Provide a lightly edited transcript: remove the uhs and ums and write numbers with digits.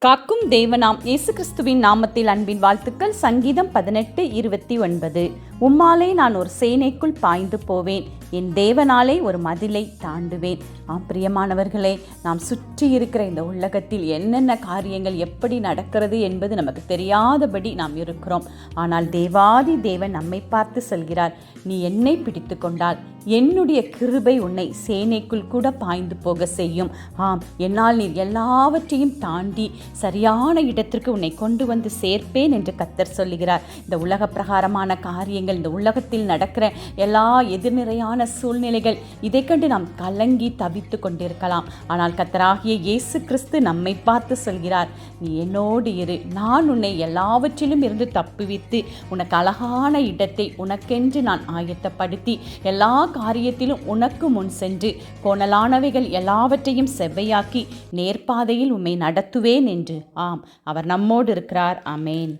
காக்கும் தேவனாம் இயேசு கிறிஸ்துவின் நாமத்தில் அன்பின் வாழ்த்துக்கள். சங்கீதம் 18:29. உம்மாலே நான் ஒரு சேனைக்குள் பாய்ந்து போவேன், என் தேவனாலே ஒரு மதிலை தாண்டுவேன். பிரியமானவர்களே, நாம் சுற்றி இருக்கிற இந்த உலகத்தில் என்னென்ன காரியங்கள் எப்படி நடக்கிறது என்பது நமக்கு தெரியாதபடி நாம் இருக்கிறோம். ஆனால் தேவாதி தேவன் நம்மை பார்த்து சொல்கிறார், நீ என்னை பிடித்து கொண்டால் என்னுடைய கிருபை உன்னை சேனைக்குள் கூட பாய்ந்து போக செய்யும். என்னால் நீர் எல்லாவற்றையும் தாண்டி சரியான இடத்திற்கு உன்னை கொண்டு வந்து சேர்ப்பேன் என்று கர்த்தர் சொல்லுகிறார். இந்த உலக பிரகாரமான காரியங்கள், இந்த உலகத்தில் நடக்கிற எல்லா எதிர்நிறையான சூழ்நிலைகள், இதை கண்டு நாம் கலங்கி தவித்து கொண்டிருக்கலாம். ஆனால் கர்த்தராகிய இயேசு கிறிஸ்து நம்மை பார்த்து சொல்கிறார், நீ என்னோடு இரு, நான் உன்னை எல்லாவற்றிலும் இருந்து தப்புவித்து உனக்கு அழகான இடத்தை உனக்கென்று நான் ஆயத்தப்படுத்தி எல்லா காரியத்திலும் உனக்கு முன் சென்று கோணலானவைகள் எல்லாவற்றையும் செவ்வையாக்கி நேர்பாதையில் உம்மை நடத்துவேன் என்று. அவர் நம்மோடு இருக்கிறார். ஆமென்.